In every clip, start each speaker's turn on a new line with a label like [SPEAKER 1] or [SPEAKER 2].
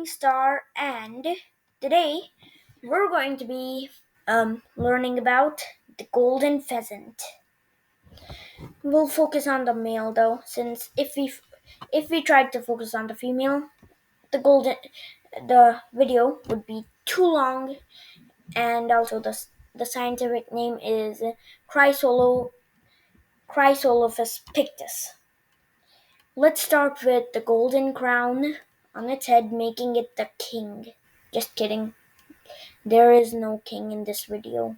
[SPEAKER 1] Star, and today we're going to be learning about the golden pheasant. We'll focus on the male though, since if we tried to focus on the female, the video would be too long, and also the scientific name is Chrysolophus pictus. Let's start with the golden crown on its head, making it the king. Just kidding. There is no king in this video.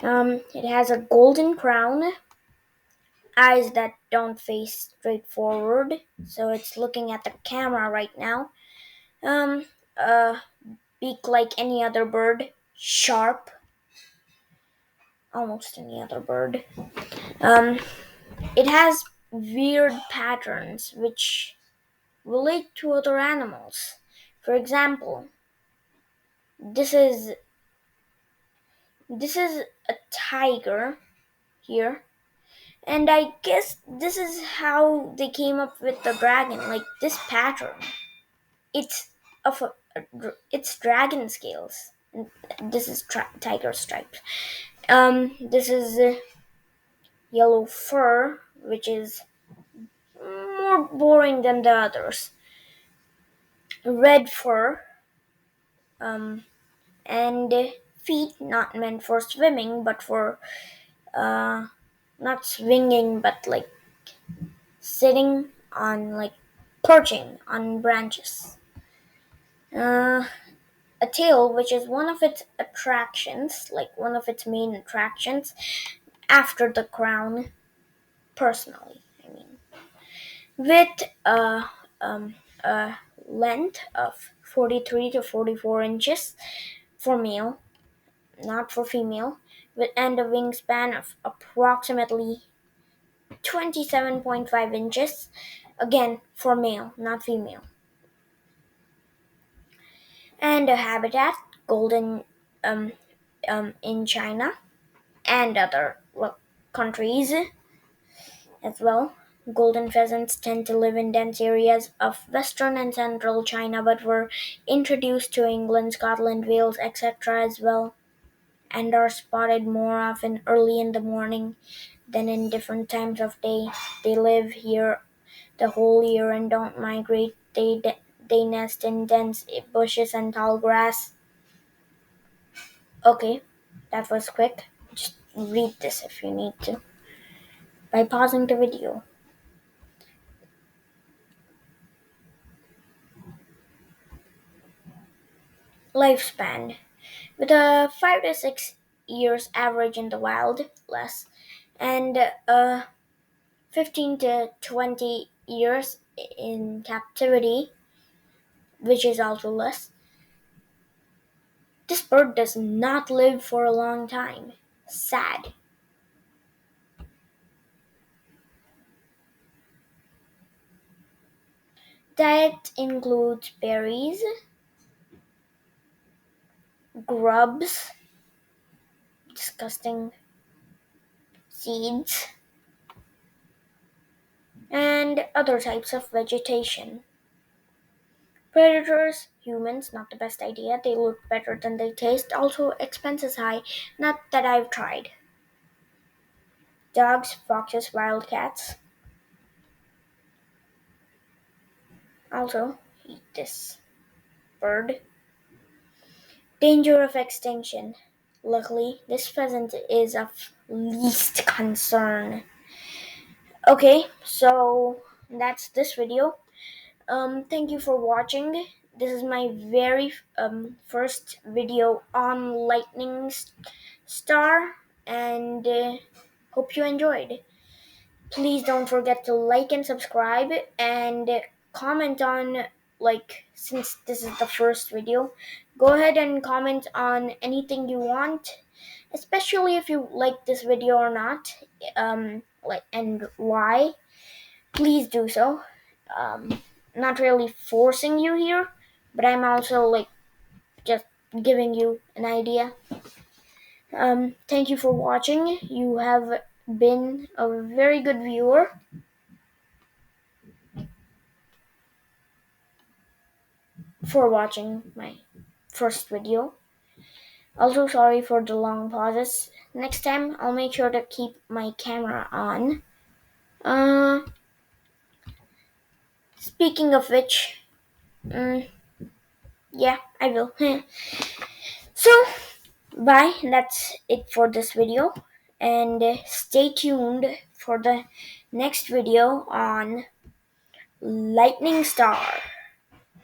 [SPEAKER 1] It has a golden crown, eyes that don't face straight forward, so it's looking at the camera right now. Um, a beak like any other bird, sharp, almost any other bird. Um, it has weird patterns which relate to other animals. For example, this is this is a tiger here, and I guess this is how they came up with the dragon, like this pattern. It's it's dragon scales. And this is tiger stripes. This is yellow fur, which is more boring than the others. Red fur, um, and feet not meant for swimming, but for not swinging, but like sitting on, like perching on branches. Uh, a tail, which is one of its attractions, like one of its main attractions after the crown, personally, I mean, with a length of 43 to 44 inches for male, not for female, and a wingspan of approximately 27.5 inches, again for male, not female. And a habitat, golden in China and other countries as well. Golden pheasants tend to live in dense areas of western and central China, but were introduced to England, Scotland, Wales, etc. as well, and are spotted more often early in the morning than in different times of day. They live here the whole year and don't migrate. They nest in dense bushes and tall grass. Okay, that was quick. Just read this if you need to by pausing the video. Lifespan. With a 5 to 6 years average in the wild, less, and 15 to 20 years in captivity, which is also less. This bird does not live for a long time. Sad. Diet includes berries, grubs, disgusting seeds, and other types of vegetation. Predators, humans, not the best idea. They look better than they taste. Also, expenses high. Not that I've tried. Dogs, foxes, wildcats. Also, eat this bird. Danger of extinction. Luckily, this pheasant is of least concern. Okay, so that's this video. Thank you for watching. This is my very first video on lightning star, and hope you enjoyed. Please don't forget to like and subscribe, and comment on, like, since this is the first video, go ahead and comment on anything you want, especially if you like this video or not, like, and why. Please do so. Not really forcing you here, but I'm also like just giving you an idea. Thank you for watching. You have been a very good viewer. for watching my first video. Also, sorry for the long pauses. Next time, I'll make sure to keep my camera on. Uh, Speaking of which, mm, yeah, I will. So, bye. That's it for this video. And stay tuned for the next video on Lightning Star.